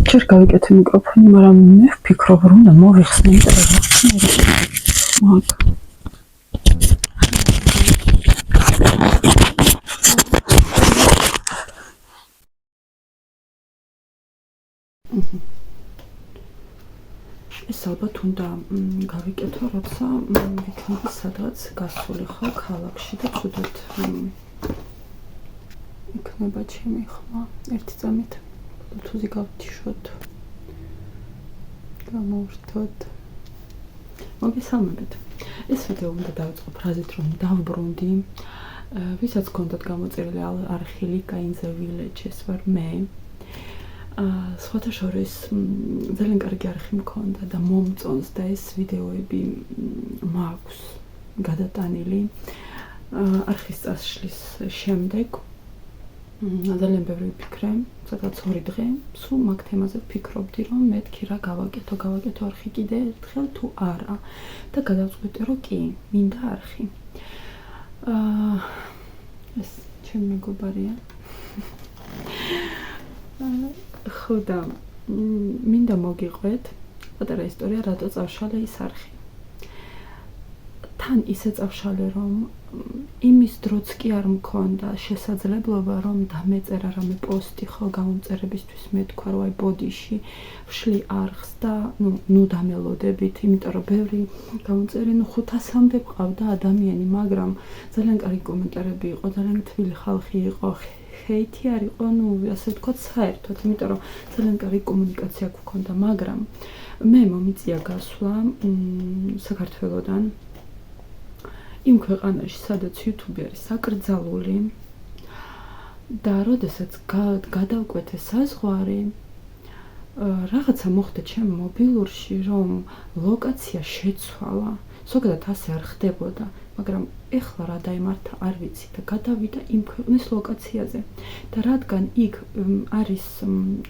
ჯერ გავიკეთე მიკროფონი, მაგრამ მე ვფიქრობ, რომ უნდა მოვიხსნე ინტერვიუ. მაგ ეს ალბათ უნდა გავიკეთო, როცა ვიქნები სადღაც გასული ხო ქალაქში და თუდად იქნება ჩემი ხმა ერთი წამით ბლუთუზი გავთიშოთ გამოვრთოთ. მოგესალმებით. ეს ვიდეო უნდა დავიწყო ფრაზით, რომ დავბრუნდი. ვისაც ჰქონდათ გამოწერილი არხილი Kain's Village, ეს ვარ მე. სხვათა შორის ძალიან კარგი არხი მქონდა და მომწონს და ეს ვიდეოები მაქვს გადატანილი არხის წაშლის შემდეგ. ძალიან ბევრი ვფიქრე, სადღაც 2 დღე, სულ მაგ თემაზე ვფიქრობდი, რომ მეთქი რა გავაკეთო არხი კიდე ერთხელ თუ არა და გადავწყვიტე, რომ კი, მინდა არხი. ეს ჩემი მეგობარია. ხო და მინდა მოგიყვეთ პატარა ისტორია, რატო წავშალე ის არხი. თან ისე წავშალე, რომ იმის დროც კი არ მქონდა შესაძლებლობა, რომ დამეწერა რამე პოსტი ხო გამომწერებისთვის, მე თქვა, რომ აი ბოდიში ვშლი არხს და ნუ დამელოდებით, იმიტომ რომ ბევრი გამომწერი 500-მდე ყავდა ადამიანი, მაგრამ ძალიან კარგი კომენტარები იყო, ძალიან თბილი ხალხი იყო. ჰეითი არ იყო, ასე ვთქვათ, საერთოდ, იმიტომ რომ ძალიან კარგი კომუნიკაცია გვქონდა, მაგრამ მე მომიწია გასვლა საქართველოდან იმ ქვეყანაში, სადაც YouTube არის საკრძალული და როდესაც გადავკვეთე საზღვარი, რაღაცა მოხდა ჩემ მობილურში, რომ ლოკაცია შეცვალა. ზოგადად ასე არ ხდებოდა, მაგრამ ეხლა რა დაიმართა არ ვიცი და გადავიდა იმ ქვეყნის ლოკაციაზე და რადგან იქ არის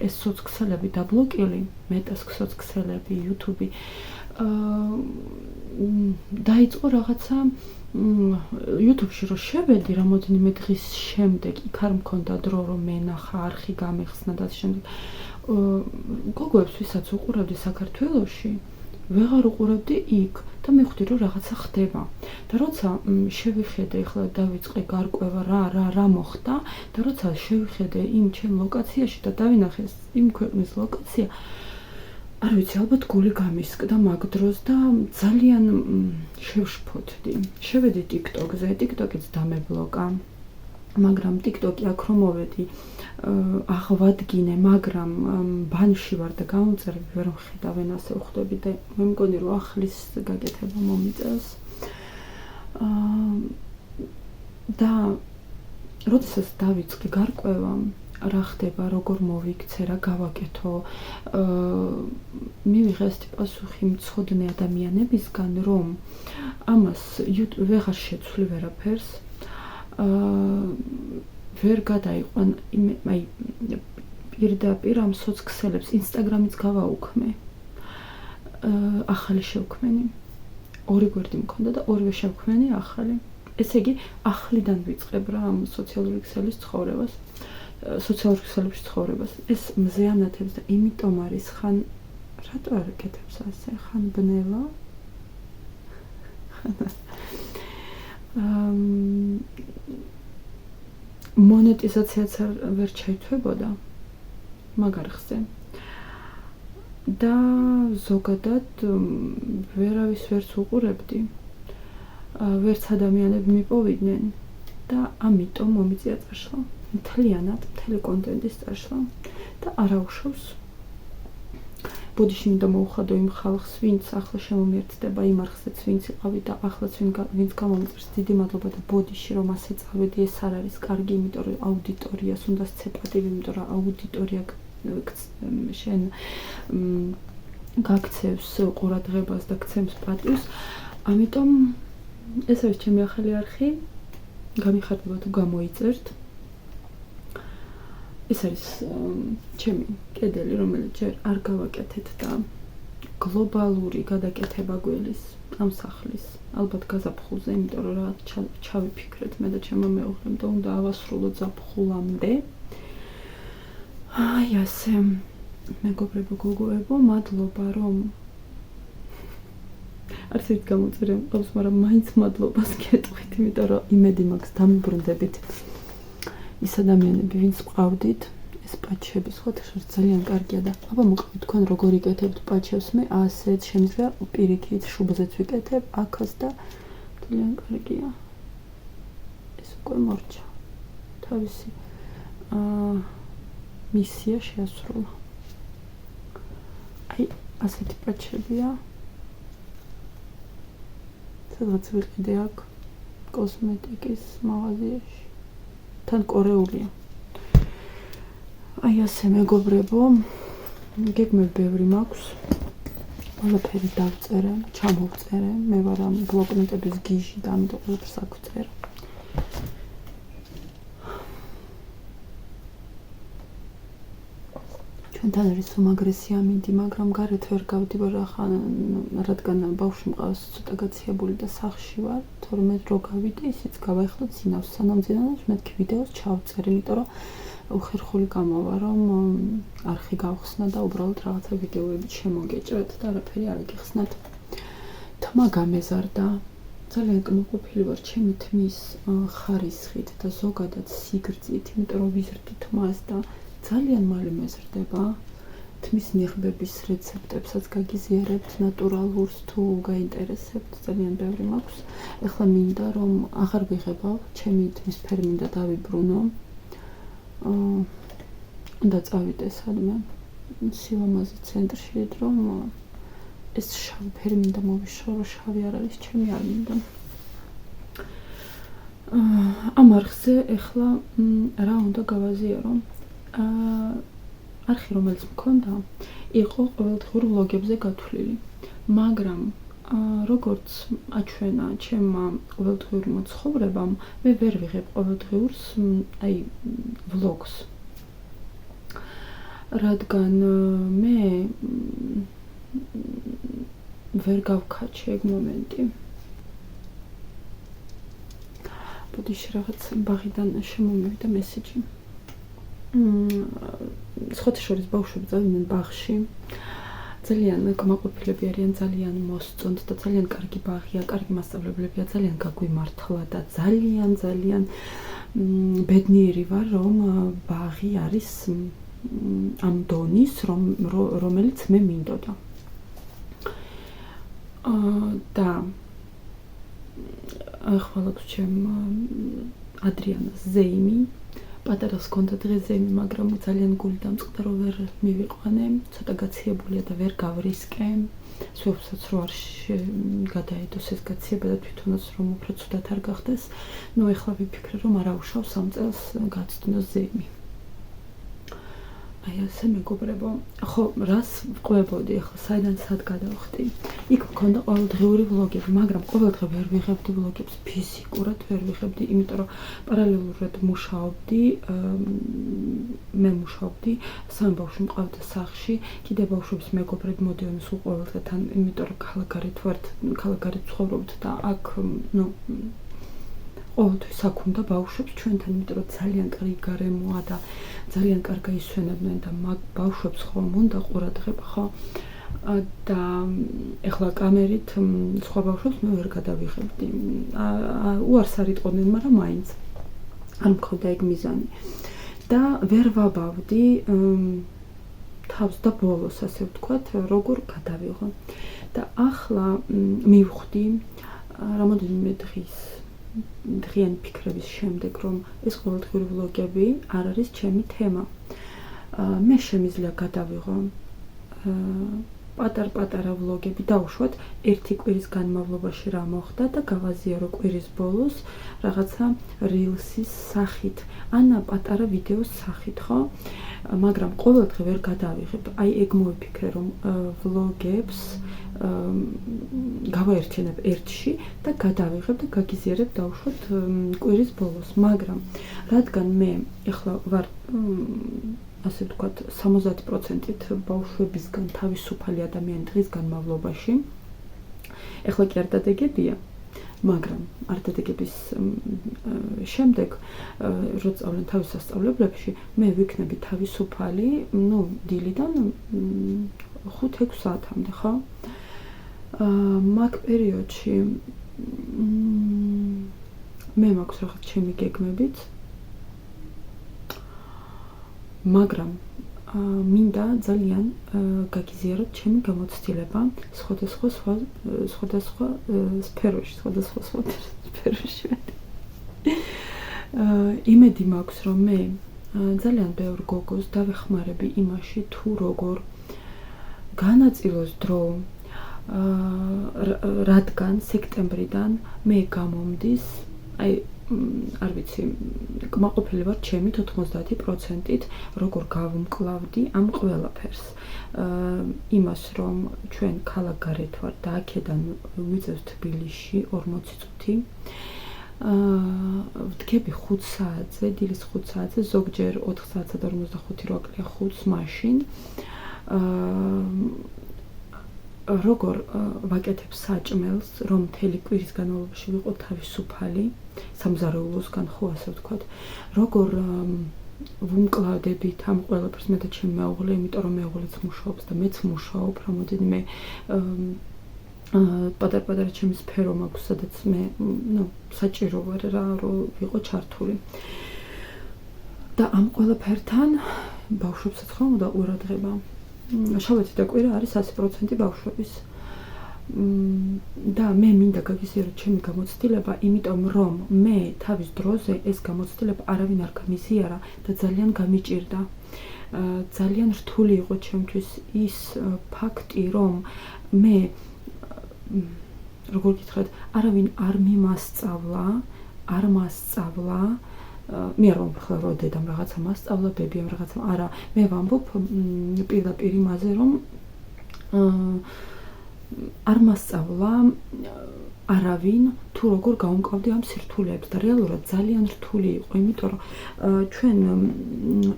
ეს სოцქსელები დაბლოკილი, მეტას სოцქსელები, YouTube დაიწყო რაღაცა YouTube-ში რო შევედი რამოდენიმე დღის შემდეგ, იქ არ მქონდა დრო რომ მენახა, არხი გამეხსნა და შემდეგ გოგოებს ვისაც უყურებდი საქართველოში, ვეღარ უყურებდი იქ და მივხვდი რომ რაღაცა ხდება და როცა შევიხედე, ახლა დავიწყე გარკვევა რა მოხდა და როცა შევიხედე იმ ჩემ ლოკაციაში და დავინახე იმ ქვეყნის ლოკაცია, არ ვიცი, ალბათ გული გამისკდა მაგ დროს და ძალიან შევშფოთდი. შევედი TikTok-ზე, TikTok-იც დამებლოკა, მაგრამ TikTok-ი აქ რომ მოვედი, აღვადგინე, მაგრამ ბანში ვარ და გამომწერები ვერ მხედავენ, ასე ვხვდები და მე მგონი რომ ახლის გაკეთება მომიწევს. და როდესაც დავიწყე გარკვევა რა ხდება, როგორ მოვიქცე, რა გავაკეთო, მივიღე ეს პასუხი მცოდნე ადამიანებისგან, რომ ამას ვეღარ შეცვლი ვერაფერს, ვერ გადაიყვან აი პირდაპირ ამ სოцქსელებს, Instagram-იც გავაუქმე, ახალი შევქმენი. 2 გვერდი მქონდა და ორივე შევქმენი ახალი. ესე იგი, ახლიდან ვიწყებ რა ამ სოციალური ქსელის ცხოვრებას. სოციალურ ქსელებში ცხოვრებას. ეს მზეანათებს და იმიტომ არის ხან რატო არ აკეთებს ასე, ხან ბნელა. მონეტიზაციაც ვერ ჩაითვლებოდა მაგარხზე. და ზოგადად ვერავის ვერც უყურებდი. ვერც ადამიანები მიპოვიდნენ და ამიტომ მომიწია წაშლა. მთლიანად მთელი კონტენტის წაშლა და არაუშავს. ბოდიში მინდა მოუხადო იმ ხალხს, ვინც ახლა შემომიერთდება იმ არხზეც, ვინც იყავი და ახლაც ვინც გამომწერს, დიდი მადლობა და ბოდიში რომ ასე წავედი, ეს არ არის კარგი, იმიტომ რომ აუდიტორიას უნდა სცე პატივი, იმიტომ რომ აუდიტორია შენ გაქცევს ყურადღებას და გცემს პატივს. ამიტომ ეს არის ჩემი ახალი არხი, გამიხარდება თუ გამოიწერთ. ეს არის ჩემი კედელი, რომელიც ჯერ არ გავაკეთეთ და გლობალური გადაკეთება გველის ამ სახლის, ალბათ გაზაფხულზე, იმიტომ რომ რა ჩავიფიქრეთ მე და ჩემმა მეუღლემ და უნდა ავასრულოთ ზაფხულამდე. აი ასე მეგობრებო, გოგოებო, მადლობა რომ არც ერთ გამოწერე მყავს, მაგრამ მაინც მადლობას გეტყვით, იმიტომ რომ იმედი მაქვს დამიბრუნდებით ის ადამიანები, ვინც მყავდით, ეს პაჩები, ხოთაშორს ძალიან კარგია და აბა მოყავით თქვენ როგორ იკეთებთ პაჩებს, მე ასეც შემიძლია პირიქით შუბლზეც ვიკეთებ, აქაც და ძალიან კარგია. ეს უკვე მორჩა. თავისი მისია შეასრულა. აი, ასეთი პაჩებია. სადღაც ვიყიდე აქ კოსმეტიკის მაღაზიაში. თან კორეულია. აი ასე მეგობრებო, გეგმები ბევრი მაქვს. ყველაფერი დავწერე, ჩამოვწერე, მე ვარ ამ ბლოკნოტების გიჟი და ამიტომ ყველაფერს აქ ვწერე. ჩვენთან არის უმაგრესი ამინდი, მაგრამ გარეთ ვერ გავდივარ ახლა, რადგან ბავშვი მყავს ცოტა გაციებული და სახლში ვარ, თორმე დრო გავიდე, ისიც გავაიხლო წინავს, სანამ ძინავს მეთქი ვიდეოს ჩავწერ, იმიტომ რომ უხერხული გამოვა, რომ არხი გავხსნა და უბრალოდ რაღაცა ვიდეოებით შემოგეჭრათ და არაფერი არ გიხსნათ. თმა გამეზარდა, ძალიან კმაყოფილი ვარ ჩემი თმის ხარისხით და ზოგადად სიგრძით, იმიტომ რომ ვიზრდი თმას და ძალიან მალე მეზრდება. თმის ნიღბების რეცეპტებსაც გაგიზიარებთ, ნატურალურს თუ გაინტერესებთ, ძალიან ბევრი მაქვს. ეხლა მინდა რომ აღარ ვიღებავ, ჩემი თმის ფერი მინდა დავიბრუნო. უნდა წავიდე სადმე სილამაზე ცენტრში, რომ ეს შავი ფერი მინდა მოვიშორო, შავი არ არის, ჩემი არ მინდა. ამ არხზე ეხლა რა უნდა გავაზიარო? არხი, რომელიც მქონდა, იყო ყოველდღიურ ვლოგებზე გათვლილი, მაგრამ როგორც აჩვენა ჩემმა ყოველდღიურმა ცხოვრებამ, მე ვერ ვიღებ ყოველდღიურს, აი, ვლოგს. რადგან მე ვერ გავქაჩე ეგ მომენტი. ბოდიში რაღაც ბაღიდან შემომივიდა მესიჯი. ხოთაშორის ბავშვები წავიდნენ ბაღში. ძალიან კმაყოფილები არიან, ძალიან მოსწონთ და ძალიან კარგი ბაღია, კარგი მასწავლებლებია, ძალიან გაგვიმართლა და ძალიან ბედნიერი ვარ, რომ ბაღი არის ამ დონის, რომელიც მე მინდოდა. და ახლა ჩემ ადრიანას ზეიმი პატარას ჰქონდა დღეს ზეიმი, მაგრამ ძალიან გული დამწყდა, რომ ვერ მივიყვანე, ცოტა გაციებულია და ვერ გავრისკე. სულსაც რო არ გადაედოს ეს გაციება და თვითონაც რომ უფრო ცუდად არ გახდეს. ნუ ეხლა ვიფიქრე, რომ არა უშავს ამ წელს გაცდნოს ზეიმი. აი ასე მეგობრებო, ხო, რას ვყვებოდი ახლა, საიდან სად გადავხდი? იქ მქონდა ყოველდღიური ვლოგები, მაგრამ ყოველდღე ვერ ვიღებდი ვლოგებს, ფიზიკურად ვერ ვიღებდი, იმიტომ რომ პარალელურად მუშაობდი, მე მუშაობდი, სამი ბავშვი მყავდა სახლში, კიდე ბავშვების მეგობრები მოდიოდნენ სულ ყოველდღე თან, იმიტომ რომ ქალაქგარეთ ცხოვრობთ და აქ, ყოველთვის აქ უნდა ბავშვებს ჩვენთან, იმიტომ რომ ძალიან კარგი გარემოა და ძალიან კარგა ისვენებდნენ და მაგ ბავშვებს ხომ უნდა ყურადღება, ხო? და ეხლა კამერით სხვა ბავშვებს მე ვერ გადავიღებდი. უარს არ იტყოდნენ, მაგრამ მაინც არ მქონდა ეგ მიზანი. და ვერ ვაბავდი თავს და ბოლოს, ასე ვთქვათ, როგორ გადავიღო. და ახლა მივხვდი რამოდენიმე დღიანი ფიქრების შემდეგ, რომ ეს ყოველდღიური ვლოგები არ არის ჩემი თემა. მე შემიძლია გადავიღო პატარ-პატარა ვლოგები, დავუშვათ ერთი კვირის განმავლობაში რა მოხდა და გავაზიარო კვირის ბოლოს რაღაცა rilsის სახით, ან პატარა ვიდეოს სახით, ხო? მაგრამ ყოველდღე ვერ გადავიღებ. აი ეგ მოვიფიქრე, რომ ვლოგებს გავაერთიანებ ერთში და გადავიღებ და გაგიზიარებ დავუშვათ კვირის ბოლოს, მაგრამ რადგან მე ეხლა ვარ ასე ვთქვათ 70%-ით ბავშვებისგან თავისუფალი ადამიანი დღის განმავლობაში, ეხლა კი არ დადეგებია, მაგრამ არდადეგების შემდეგ როცა სწავლენ თავის სასწავლებლებში მე ვიქნები თავისუფალი დილიდან 5-6 საათამდე ხო მაგ პერიოდში მე მაქვს რაღაც ჩემი გეგმებიც მაგრამ მინდა ძალიან გაგიზიაროთ ჩემი გამოცდილება სხვადასხვა სფეროში იმედი მაქვს რომ მე ძალიან ბევრ გოგოს დავეხმარები იმაში თუ როგორ განაწილოს დრო რადგან სექტემბრიდან მე გამომდის აი არ ვიცი კმაყოფილი ვარ ჩემით 90%-ით როგორ გავუმკლავდი ამ ყველაფერს იმას რომ ჩვენ ქალაქ გარეთ ვარ და აქედან ვიწევს თბილისში 40 წუთი ვდგები 5 საათზე დილის 5 საათზე ზოგჯერ 4 საათსა და 45 როკლია 5-ს მაშინ როგორ ვაკეთებ საჭმელს რომ მთელი კვირის განმავლობაში ვიყო თავისუფალი სამზარეულოსგან ხო ასე ვთქვათ როგორ ვუმკლავდებით ამ ყველაფერს მე და ჩემი მეუღლე იმიტომ რომ მეუღლეც მუშაობს და მეც მუშაობ რამოდენიმე პატარ-პატარა ჩემი სფერო მაქვს სადაც მე საჭირო ვარ რა რომ ვიყო ჩართული და ამ ყველაფერთან ბავშვებსაც ხომ და ყურადღება შაბათი და კვირა არის 100% ბავშვების და მე მინდა გაგიზიაროთ ჩემი გამოცდილება იმიტომ რომ მე თავის დროზე ეს გამოცდილება არავინ არ გამიზიარა და ძალიან გამიჭირდა ძალიან რთული იყო ჩემთვის ის ფაქტი რომ მე როგორ გითხრათ არავინ არ მიმასწავლა არ მასწავლა მე არ ვამბობ რომ დედამ რაღაცა მასწავლა ბებიამ რაღაცა არა მე ვამბობ პირდაპირ იმაზე რომ არ მასწავლა არავინ თუ როგორ გავუმკლავდი ამ სირთულეებს და რეალურად ძალიან რთული იყო იმიტომ რომ ჩვენ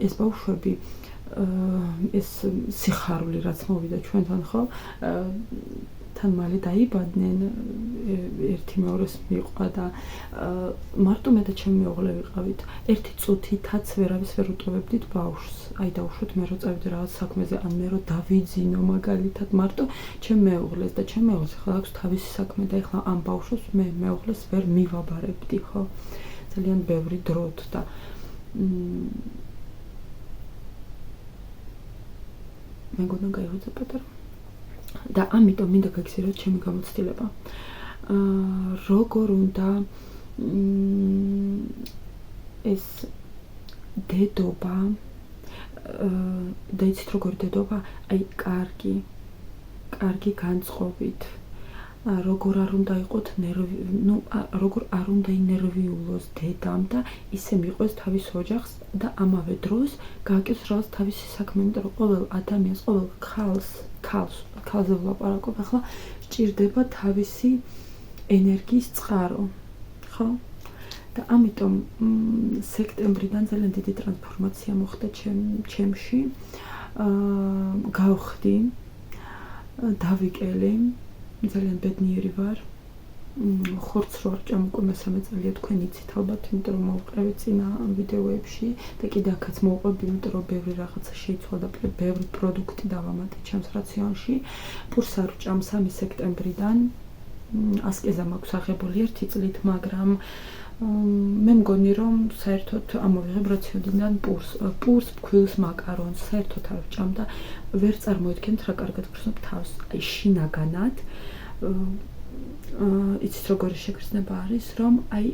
ეს ბავშვები ეს სიხარული რაც მოვიდა ჩვენთან ხო თან მალე დაიბადნენ ერთი მეორეს მიყვა და მარტო მე და ჩემი მეუღლე ვიყავით ერთი წუთითაც ვერავის ვერ უტოვებდით ბავშვს აი დავუშვოთ მე რო წავიდე რაღაც საქმეზე ან მე რო დავიძინო მაგალითად მარტო ჩემი მეუღლეს და ჩემი მეუღლეს ახლა აქვს თავისი საქმე და ახლა ამ ბავშვს მე მეუღლეს ვერ მივაბარებდი ხო ძალიან ბევრი დროთ და მე გონა გაიღვიძა პატარა და ამიტომ მინდა გაგიზიაროთ ჩემი გამოცდილება როგორ უნდა ეს დედობა და იცით როგორ დედობა აი კარგი განწყობით როგორ არ უნდა იყოთ როგორ არ უნდა ინერვიულოს დედამ და ისე მიყვეს თავის ოჯახს და ამავე დროს გააკეთოს რაღაც თავისი საქმე იმიტომ რომ ყოველ ადამიანს ყოველ ქალზე ვლაპარაკობ ახლა სჭირდება თავისი ენერგიის წყარო ხო და ამიტომ სექტემბრიდან ძალიან დიდი ტრანსფორმაცია მოხდა ჩემში გავხდი დავიკელი ძალიან ბედნიერი ვარ ხორცს რო არ ჭამ უკვე მესამე წელია თქვენ იცით ალბათ იმიტომ რომ მოვყევი წინა ვიდეოებში და კიდე აქაც მოვყვები იმიტომ რომ ბევრი რაღაცა შეიცვალა და ბევრი პროდუქტი დავამატე ჩემს რაციონში პურს არ ვჭამ 3 სექტემბრიდან ასკეზა მაქვს აღებული 1 წლით მაგრამ მე მგონი რომ საერთოდ ამოვიღებ რაციონიდან პურს ფქვილს მაკარონს საერთოდ არ ვჭამ და ვერ წარმოიდგენთ რა კარგად გრძნობ თავს აი შინაგანად იცით როგორი შეგრძნება არის რომ აი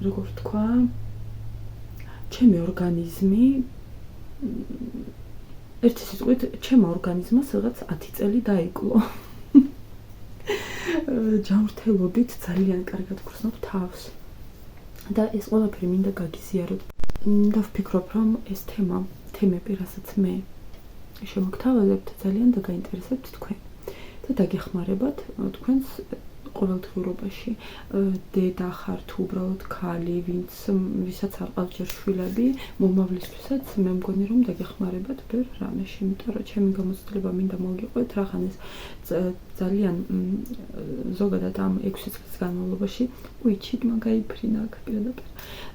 როგორ თქვა ჩემი ორგანიზმი ერთი სიტყვით ჩემო ორგანიზმს რაღაც 10 წელი დაიკლო ჯანმრთელობით ძალიან კარგად გრძნობ თავს და ეს ყველაფერი მინდა გაგიზიაროთ და ვფიქრობ რომ ეს თემები რასაც მე შემოგთავაზებთ ძალიან დაგაინტერესებთ თქვენ და დაგეხმარებათ თქვენს ყოველდღიურობაში დედა ხარ თუ უბრალოდ ქალი, ვისაც არ ყავს ჯერ შვილები, მომავლისთვისაც მე მგონი რომ დაგეხმარებათ ბევრ რამეში, იმიტომ რომ ჩემი გამოცდილება მინდა მოგიყვეთ რახანეს ძალიან ზოგადად ამ 6 წლის განმავლობაში უიჩით მაგაიფრინა აქ პირდაპირ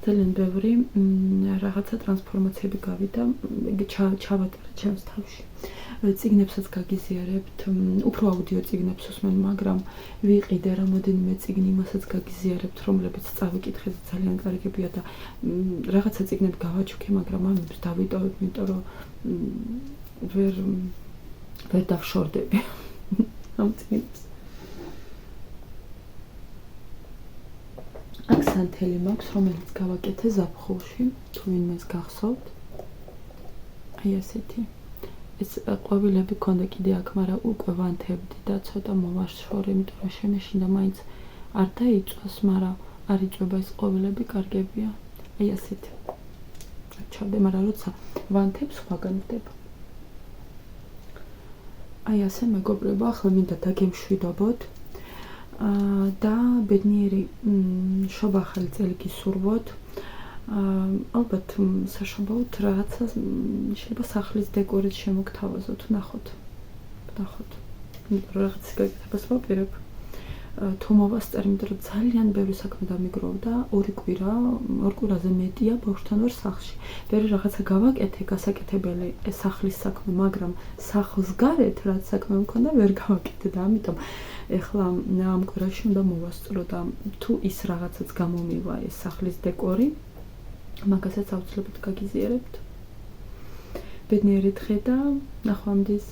ძალიან ბევრი რაღაცა ტრანსფორმაციები გავიდა, ჩავატარა ჩემს თავში. წიგნებსაც გაგიზიარებთ, უფრო აუდიო წიგნებს უსმენ, მაგრამ ვიყიდე რამოდენიმე წიგნი იმასაც გაგიზიარებთ, რომლებიც წავიკითხე და ძალიან კარგებია და რაღაცა წიგნები გავაჩუქე, მაგრამ ამებს დავიტოვებ, იმიტომ რომ ვერ დავშორდები ამ წიგნებს. აქ სანთელი მაქვს, რომელიც გავაკეთე ზაფხულში, თუ ვინმეს გახსოვთ. აი ასეთი. ეს ყვავილები ქონდა კიდე აქ, მაგრამ უკვე ვანთებდი და ცოტა მოვაშორე, იმიტომ რომ შემეშინდა მაინც არ დაიწვას, მაგრამ არ იწვება ეს ყვავილები, კარგებია. აი ასეთი. ჩავდე, მაგრამ როცა ვანთებ, სხვაგან ვდება. აი ასე მეგობრებო, ახლა მინდა დაგემშვიდობოთ და ბედნიერი შობახალი წელი გისურვოთ. ალბათ საშობაოდ რაღაცა შეიძლება სახლის დეკორით შემოგთავაზოთ, ნახოთ. რაღაც გაკეთებას ვაპირებ. თუ მოვასწარ, იმიტომ რომ ძალიან ბევრი საქმე დამიგროვდა, 2 კვირაზე მეტია ბავშვთან ვარ სახლში. ბევრი რაღაცა გავაკეთე, გასაკეთებელი სახლის საქმე, მაგრამ სახლს გარეთ რაც საქმე მქონდა, ვერ გავაკეთე და ამიტომ ეხლა ამ კვირაში უნდა მოვასწრო და თუ ის რაღაცაც გამომივა ეს სახლის დეკორი, მაგასაც აუცილებლად გაგიზიარებთ. ბედნიერი დღე და ნახვამდის.